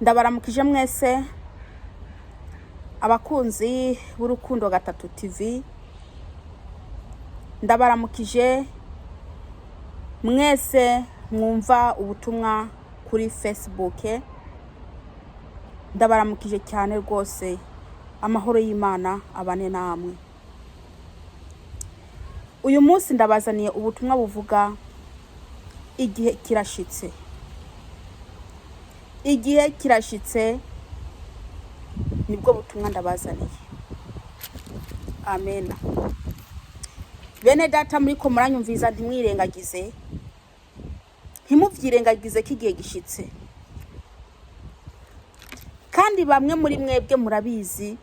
Ndabaramukije mwese abakunzi b'Urukundo Gatatu TV. Ndabaramukije mwese mwumva ubutumwa kuri Facebook. Ndabaramukije cyane rwose. Amahoro y'Imana abane namwe. Uyu munsi ndabazaniye ubutumwa buvuga igihe kirashitse. Igihe kirashitse nibwo butumwa ndabazaniye. Amen. Bene data muri ko muranyumviza ntimwirengagize. Ntimuvyirengagize kigiye gishitse. Kandi bamwe muri mwebwe murabizi,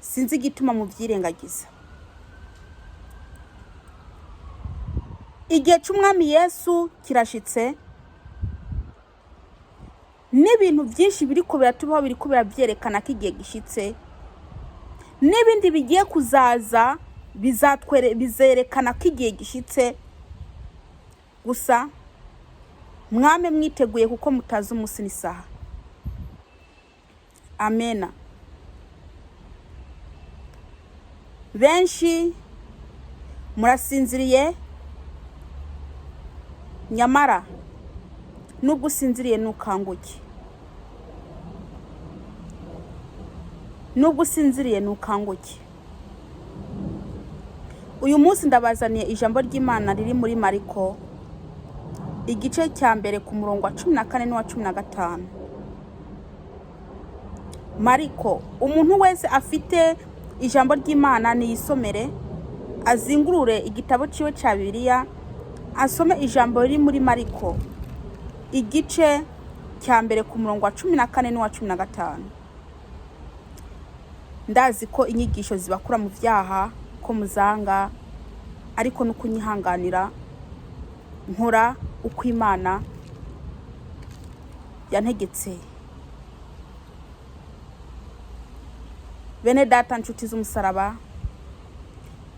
sinzi igituma muvyirengagiza. Igihe c'umwami Yesu kirashitse. N'ibintu byinshi biriko biratubaho biriko biravyerekana ko igihe gishitse. N'ibindi bigiye kuzaza bizerekana ko igihe gishitse. Gusa mwame mwiteguye kuko mutazi umunsi n'isaha. Amen. Benshi murasinziriye, nyamara nubwo usinziriye nukanguke. Nubwo usinziriye nukanguke. Uyu munsi ndabazaniye ijambo ry'Imana riri muri Mariko igice cya mbere ku murongo wa 14 n'uwa 15. Mariko, umuntu wese afite ijambo ry'Imana niyisomere, azingurure igitabo ciwe ca Bibiliya, asome ijambo riri muri Mariko igice cya mbere ku murongo wa 14 n'uwa 15. Ndazi ko inyigisho zibakura mu vyaha, ko muzanga, ariko nukunyihanganira nkora uko Imana yantegetse. Bene data nshuti z'umusaraba,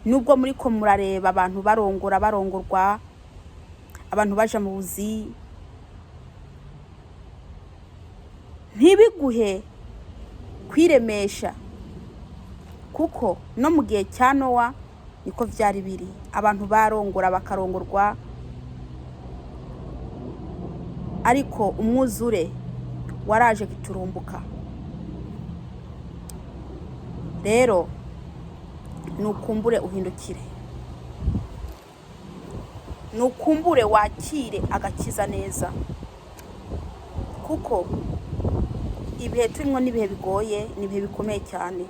nubwo muri ko murareba abantu barongorwa, abantu baje mu buzi, ntibiguhe kwiremesha, kuko no mu gihe cya Nowa niko vyari biri. Abantu barongora bakarongorwa, ariko umwuzure waraje giturumbuka. Rero nukumbure uhindukire, nukumbure wakire agakiza neza, kuko ibihe turimo n'ibihe bigoye, n'ibihe bikomeye cyane.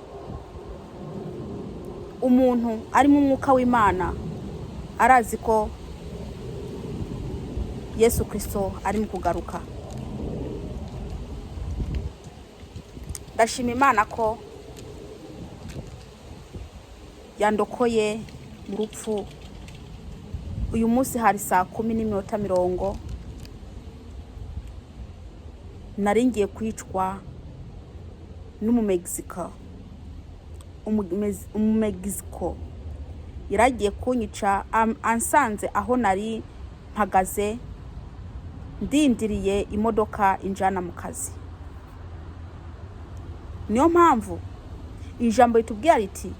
Umuntu ari mu mwuka w'Imana arazi ko Yesu Kristo ari mu kugaruka. Ndashima Imana ko yandokoye mu rupfu. Uyu munsi hari saa 10:50 nari ngiye kwicwa n'Umumegiziko. Umumegiziko yaragiye kunyica, ansanze aho nari mpagaze ndindiriye imodoka injana mu kazi. Niyo mpamvu ijambo ritubwira riti,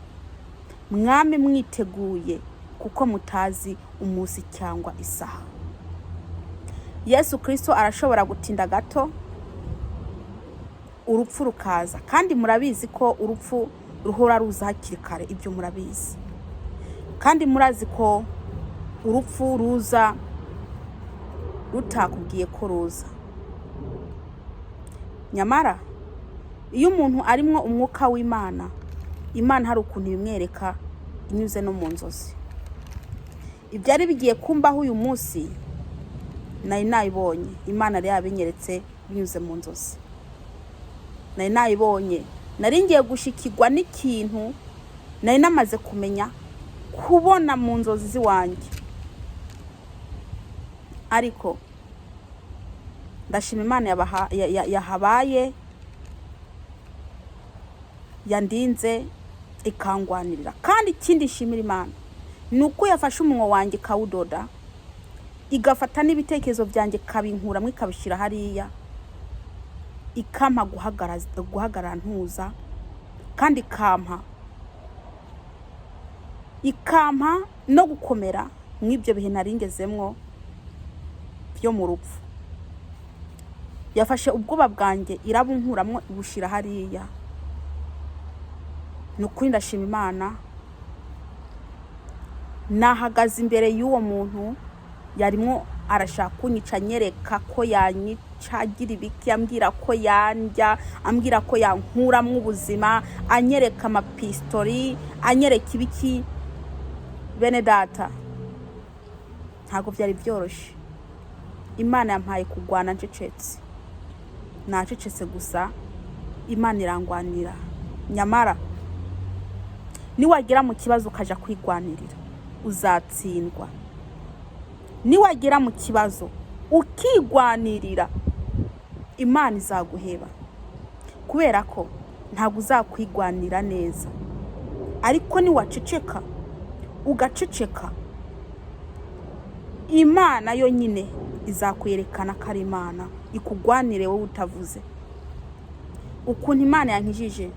mwame mwiteguye kuko mutazi umunsi cyangwa isaha. Yesu Kristo arashobora gutinda gato, urupfu rukaza. Kandi murabizi ko urupfu ruhora ruza hakiri kare, ibyo murabizi. Kandi murazi ko urupfu ruza rutakubwiye ko ruza. Nyamara iyo umuntu arimwo umwuka w'Imana, Imana hari ukuntu bimwereka inyuze no mu nzozi. Ibyari bigiye kumbaho uyu munsi nari nayibonye. Imana yari yabinyeretse binyuze mu nzozi. Nari nayibonye. Nari ngiye gushikirwa n'ikintu nari namaze kumenya, kubona mu nzozi ziwanjye. Ariko ndashima Imana yahabaye, yandinze ikangwanirira. Kandi ikindi shimira Imana nuko yafashe umunwa wanjye kawudoda, igafata n'ibitekerezo byanjye kabinkura mwe kabishira hariya, ikampa guhagarara ntuza, kandi ikampa no gukomera mw'ibyo bihe nari ngezemwo byo mu rupfu. Yafashe ubwoba bwanjye irabunkuramwo ibushira hariya. Nukuri ndashima Imana. Nahagaze imbere y'uwo muntu yarimwo arashaka kunyica, nyereka ko yanyica, agira ibiki, ambwira ko yandya, ambwira ko yankuramwo ubuzima, anyereka amapistori, anyereka ibiki. Bene data, ntago byari byoroshe. Imana yampaye kugwana ncecetse. Nacecetse gusa, Imana irangwanira. Nyamara niwagera mu kibazo ukaja kwigwanirira, uzatsindwa. Niwagera mu kibazo ukigwanirira, Imana izaguheba, kubera ko ntabwo uzakwigwanira neza. Ariko niwaceceka ugaceceka, Imana yo nyine izakwerekana ko ari Imana, ikugwanire wowe utavuze. Ukuntu Imana yankijije,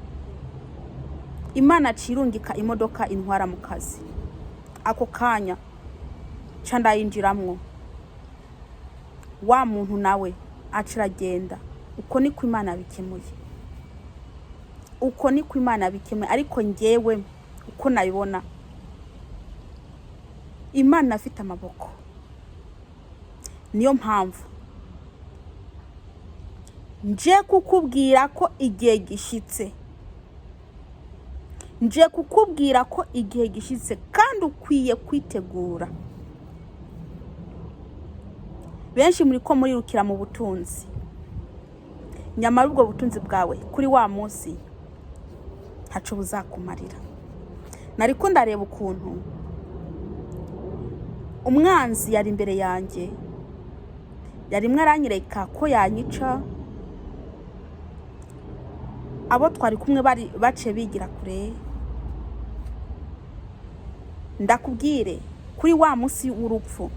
Imana cirungika imodoka intwara mu kazi. Ako kanya ca ndayinjiramwo, wa muntu nawe aciragenda. Uko niko Imana yabikemuye, uko niko Imana yabikemuye. Ariko njyewe uko nabibona, Imana afite amaboko. Niyo mpamvu nje kukubwira ko igihe gishitse, nje kukubwira ko igihe gishitse, kandi ukwiye kwitegura. Benshi muri ko murirukira mu butunzi, nyamara ubwo butunzi bwawe kuri wa munsi ntaco buzakumarira. Nariko ndareba ukuntu umwanzi yari imbere yanjye, yarimwe aranyereka ko yanyica. Abo twari kumwe bari bace bigira kure. Ndakubwire, kuri wa munsi w'urupfu,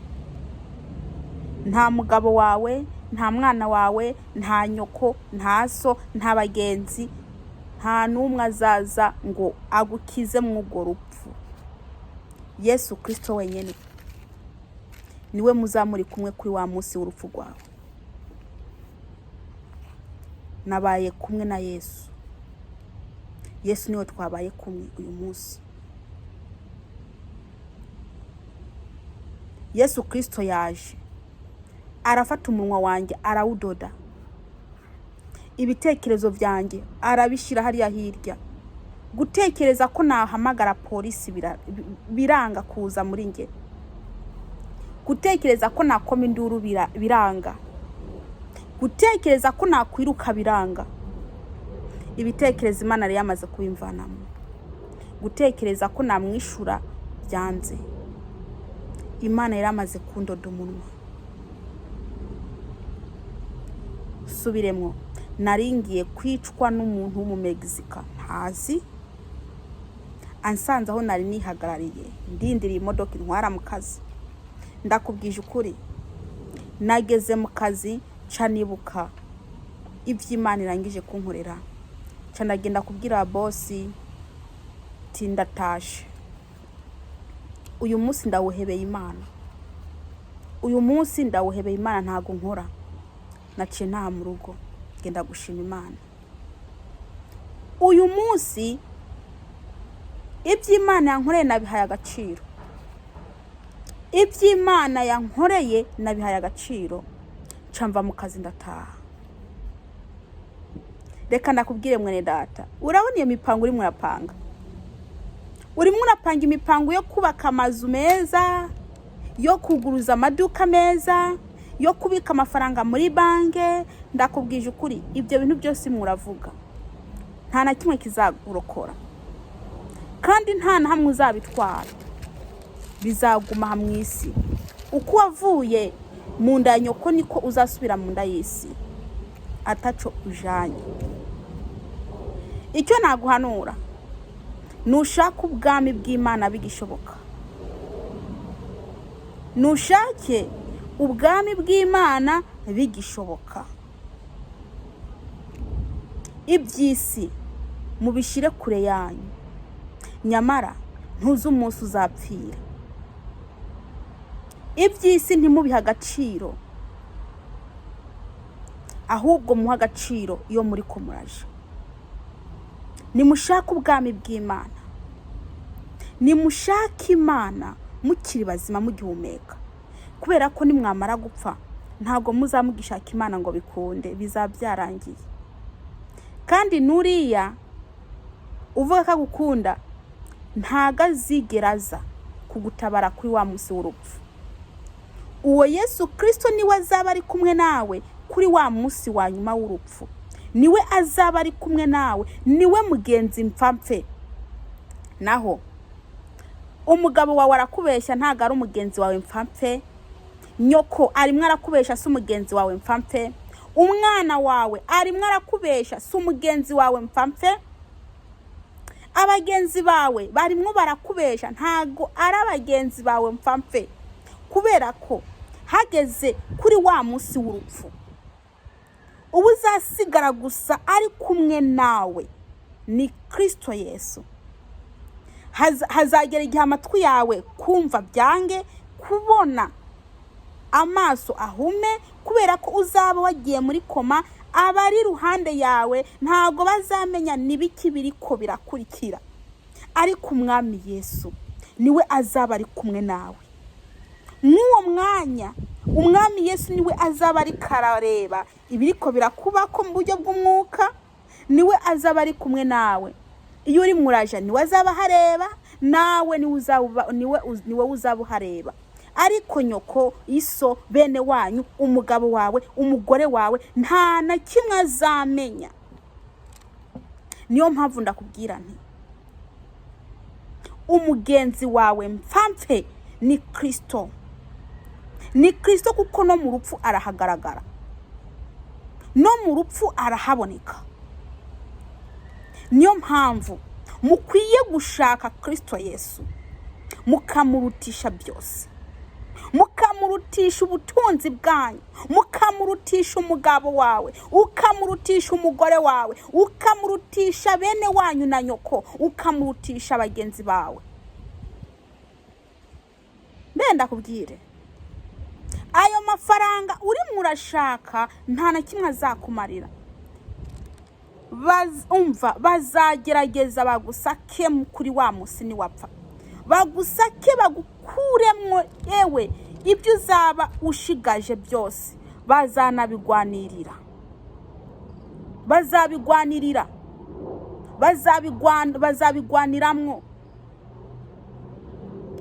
nta mugabo wawe, nta mwana wawe, nta nyoko, nta so, nta bagenzi, nta numwe azaza ngo agukize mw'urwo rupfu. Yesu Kristo wenyene niwe muzamuri kumwe kuri wa munsi w'urupfu rwawe. Nabaye kumwe na Yesu. Yesu niwe twabaye kumwe uyu munsi. Yesu Kristo yaje arafata umunwa wanjye arawudoda, ibitekerezo byanjye arabishira hariya hirya. Gutekereza ko nahamagara polisi biranga kuza muri nge. Gutekereza ko nakoma induru biranga. Gutekereza ko nakwiruka biranga. Ibitekerezo Imana yari yamaze kubimvanamo. Gutekereza ko namwishura byanze. Imana yari yamaze kundoda umunwa. Subiremwo, naringiye kwicwa n'umuntu w'umumegizika ntazi, ansanze aho nari nihagarariye ndindiriye imodoka intwara mu kazi. Ndakubwije ukuri, nageze mu kazi ca nibuka ivy'Imana irangije kunkorera. Ca ndagenda kubwira bosi ti ndatashe. Uyu munsi ndawuhebeye Imana. Uyu munsi ndawuhebeye Imana, ntago nkora. Naciye ntaha mu rugo genda gushima Imana. Uyu munsi ivy'Imana yankoreye nabihaye agaciro. Ivy'Imana yankoreye nabihaye agaciro. Camva mu kazi ndataha. Reka nakubwire mwene data, urabona iyo mipango uri murapanga. Urimo urapanga imipango yo kubaka amazu meza, yo kuguruza amaduka meza, yo kubika amafaranga muri banke. Ndakubwije ukuri, ibyo bintu byose muravuga, nta na kimwe kizagurokora, kandi nta na hamwe uzabitwara. Bizaguma hamwe isi. Uko wavuye mu nda nyoko niko uzasubira mu nda y'isi, ataco ujanye. Icyo naguhanura, nushaka ubwami bw'Imana bigishoboka. Nushake ubwami bw'Imana bigishoboka. iby'isi mubishyire kure yanyu, nyamara ntuzi umunsi uzapfira. Iby'isi ntimubihe agaciro, ahubwo muha agaciro iyo muri kumuraje. Nimushake ubwami bw'Imana, nimushake Imana mukiri bazima mugihumeka, kubera ko nimwamara gupfa ntago muzamugishaka Imana ngo bikunde, bizabyarangiye. Kandi nuriya uvuga ko agukunda ntago azigeraza kugutabara kuri wa munsi w'urupfu. Uwo Yesu Kristo niwe azaba ari kumwe nawe kuri wa munsi wa nyuma w'urupfu, niwe azaba ari kumwe nawe, niwe mugenzi mpfapfe. Naho umugabo wawe arakubeshya ntago ari umugenzi wawe mpfapfe, nyoko arimwe arakubeshya si umugenzi wawe mpfapfe, umwana wawe arimwe arakubeshya si umugenzi wawe mpfapfe, abagenzi bawe barimwe barakubeshya ntago ari abagenzi bawe mpfapfe, kubera ko hageze kuri wa munsi w'urupfu ubu uzasigara gusa ari kumwe nawe ni Kristo Yesu. Hazagera igihe amatwi yawe kumva byange, kubona amaso ahume, kubera ko uzaba wagiye muri koma. Abari ruhande yawe ntago bazamenya nibiki biriko birakurikira, ariko umwami Yesu niwe azaba ari kumwe nawe. N'uwo mwanya umwami Yesu niwe azaba ari karareba ibiriko birakubako mu buryo bw'umwuka, niwe azaba ari kumwe nawe. Iyo uri muraja niwe azaba hareba, nawe niwe uzaba uhareba. Ariko nyoko, iso, bene wanyu, umugabo wawe, umugore wawe nta na kimwe azamenya. Niyo mpamvu ndakubwira nti umugenzi wawe mpfapfe ni Kristo. Ni Kristo, kuko no mu rupfu arahagaragara, no mu rupfu arahaboneka. Niyo mpamvu mukwiye gushaka Kristo Yesu, mukamurutisha byose, mukamurutisha ubutunzi bwanyu, mukamurutisha umugabo wawe, ukamurutisha umugore wawe, ukamurutisha bene wanyu na nyoko, ukamurutisha abagenzi bawe. Ndenda kubwire, ayo mafaranga uri murashaka nta na kimwe azakumarira. Bazagerageza bagusake kuri wa munsi ni wapfa, bagusake bagukuremwo ewe ibyo uzaba ushigaje byose. Bazanabigwanirira, bazabigwaniramwo.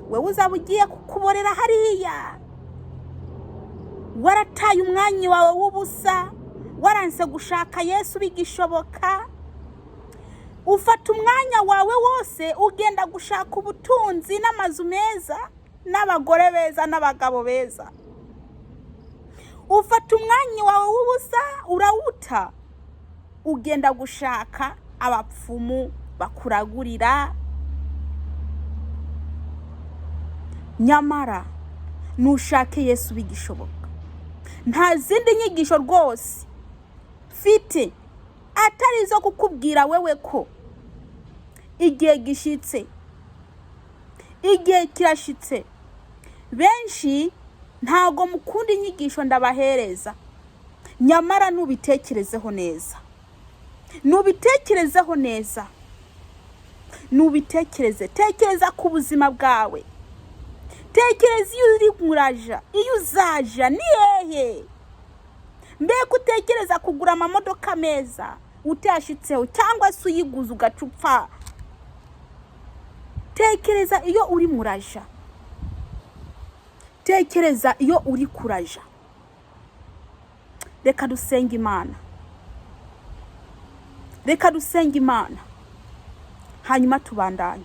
Wewe uzaba ugiye kukuborera hariya, warataye umwanya wawe w'ubusa, waranse gushaka Yesu bigishoboka. Ufata umwanya wawe wose ugenda gushaka ubutunzi n'amazu meza n'abagore beza n'abagabo beza. Ufata umwanya wawe w'ubusa urawuta, ugenda gushaka abapfumu bakuragurira. Nyamara nushake Yesu bigishoboka. Nta zindi nyigisho rwose fite atari zo kukubwira wewe ko igihe gishitse, igihe kirashitse. Benshi ntago mukunda inyigisho ndabahereza, nyamara nubitekerezeho neza, tekereza ku buzima bwawe, tekereza iyo uri muraja, iyo uzaja ni hehe. Mbega utekereza kugura amamodoka meza utashitseho, cyangwa se uyiguza ugacupfa? Tekereza iyo uri muraja, tekereza iyo uri kuraja. Reka dusenge Imana, hanyuma tubandanye.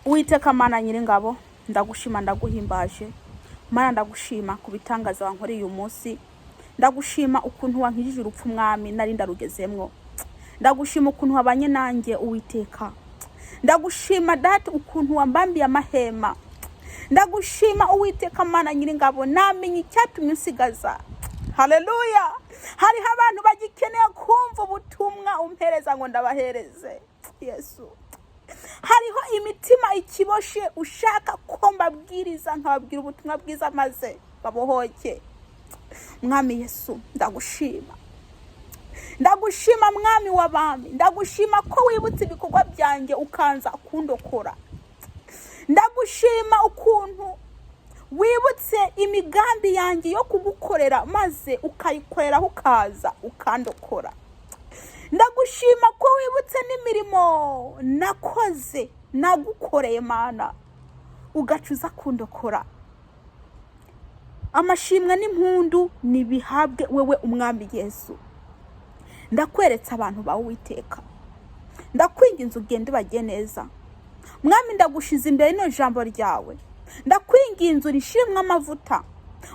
Uwiteka Mana Nyiringabo, ndagushima ndaguhimbaje. Mana ndagushima kubitangaza wankoreye uyu munsi. Ndagushima ukuntu wankijije urupfu mwami nari ndarugezemwo. Ndagushima ukuntu wabanye nanjye Uwiteka. Ndagushima data ukuntu wambambiye amahema. Ndagushima Uwiteka Mana Nyiringabo, namenye icyatumye usigaza. Haleluya. Hariho abantu umpereza ngo ndabahereze. Yesu, hariho imitima ikiboshe ushaka ko mbabwiriza nkababwira ubutumwa bwiza maze babohoke. Mwami Yesu, ndagushima mwami w'abami, ndagushima ko wibutse ibikorwa byanjye ukanza kundokora. Ndagushima ukuntu wibutse imigambi yanjye yo kugukorera maze ukayikorera ukaza ukandokora. Ndagushima ko wibutse n'imirimo nakoze nagukoreye Mana ugacuza kundokora. Amashimwe n'impundu nibihabwe wewe umwami Yesu. Ndakweretse abantu bawe Uwiteka, ndakwinginze ugende bagiye neza. Mwami, ndagushize imbere no jambo ryawe, ndakwinginze urishimwe amavuta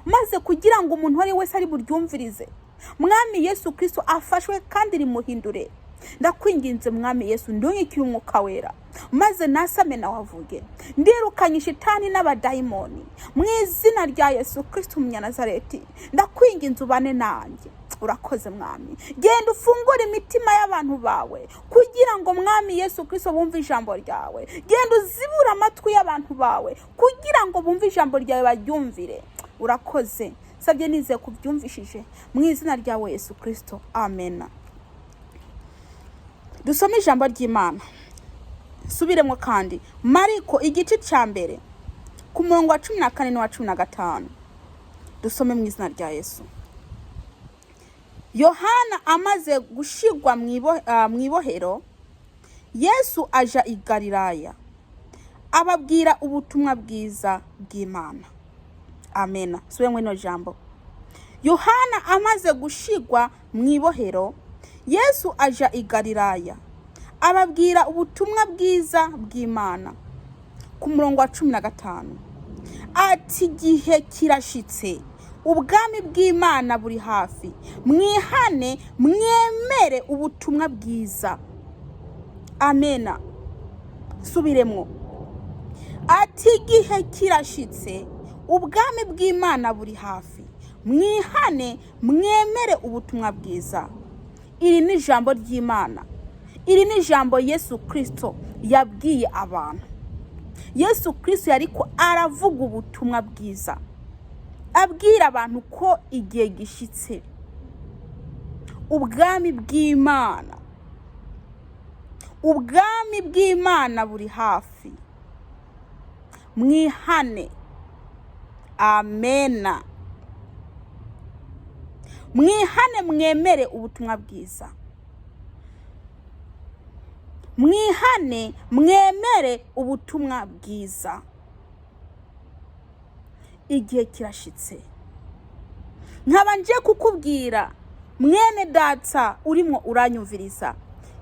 maze kugira ngo umuntu wari wese ari buryumvirize Mwami Yesu Kristo afashwe kandi rimuhindure. Ndakwinginze Mwami Yesu, ndonyekire umwuka wera maze nasame nawe avuge. Ndirukanye shitani n'abadayimoni mu izina rya Yesu Kristo umunyanazareti. Ndakwinginze ubane nanjye. Urakoze Mwami, genda ufungure imitima y'abantu bawe kugira ngo Mwami Yesu Kristo bumve ijambo ryawe. Genda uzibura amatwi y'abantu bawe kugira ngo bumve ijambo ryawe baryumvire. Urakoze, sabye nizeye kubyumvishije mu izina rya Yesu Kristo, amen. Dusome ijambo ry'Imana. Subiremo kandi Mariko igice cya mbere ku murongo wa 14 n'uwa 15. Dusome mu izina rya Yesu. Yohana amaze gushigwa mu ibohero, Yesu aja i Galilaya ababwira ubutumwa bwiza bw'Imana. Amen. Subiremo ino jambo. Yohana amaze gushigwa mu ibohero, Yesu aja i Galilaya ababwira ubutumwa bwiza bw'Imana. Ku murongo wa 15 ati, igihe kirashitse, ubwami bw'Imana buri hafi, mwihane mwemere ubutumwa bwiza. Amena. Subiremo. Ati, igihe kirashitse, ubwami bw'Imana buri hafi, mwihane mwemere ubutumwa bwiza. Iri ni ijambo ry'Imana. Iri ni ijambo Yesu Kristo yabwiye abantu. Yesu Kristo yariko aravuga ubutumwa bwiza, abwira abantu ko igihe gishitse, ubwami bw'Imana buri hafi, mwihane. Amena. Mwihane mwemere ubutumwa bwiza. Mwihane mwemere ubutumwa bwiza. Igihe kirashitse. Nkabanje kukubwira mwene data urimo uranyumviriza,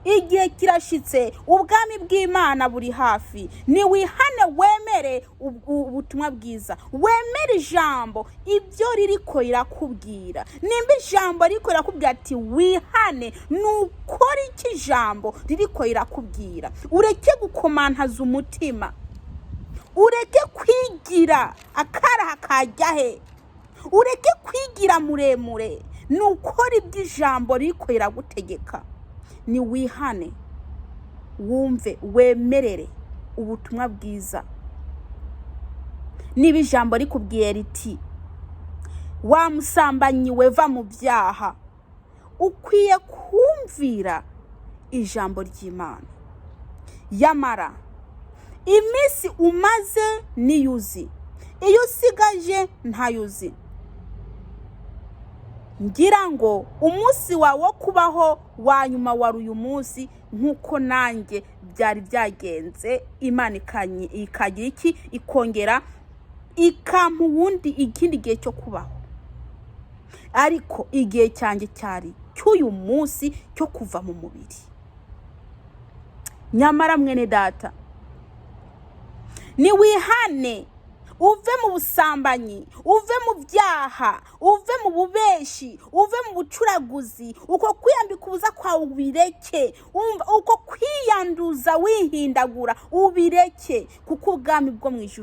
igihe kirashitse, ubwami bw'Imana buri hafi. Ni wihane wemere ubutumwa bwiza, wemere ijambo ibyo ririko rirakubwira. Nimba ijambo ririko rirakubwira ati wihane, nukora iki ijambo ririko rirakubwira. Ureke gukomantaza umutima, ureke kwigira akaraha kajyahe, ureke kwigira muremure, nukora ibyo ijambo ririko riragutegeka. Ni wihane, wumve, wemerere ubutumwa bwiza. Niba ijambo rikubwiye riti wa musambanyi weva mu byaha, ukwiye kumvira ijambo ry'Imana. Yamara iminsi umaze niyuzi, iyo usigaje ntayuzi. Ngira ngo umunsi wawe wo kubaho wa nyuma wari uyu munsi, nkuko nanjye byari byagenze. Imana ikagira iki, ikongera ikampa ubundi ikindi gihe cyo kubaho. Ariko igihe cyanjye cyari cy'uyu munsi cyo kuva mu mubiri. Nyamara mwene data, ni wihane, uve mu busambanyi, uve mu byaha, uve mu bubeshi, uve mu bucuraguzi. Uko kwiyambika ubuza kwawe ubireke, uko kwiyanduza wihindagura ubireke, kuko ubwami bwo mu ijuru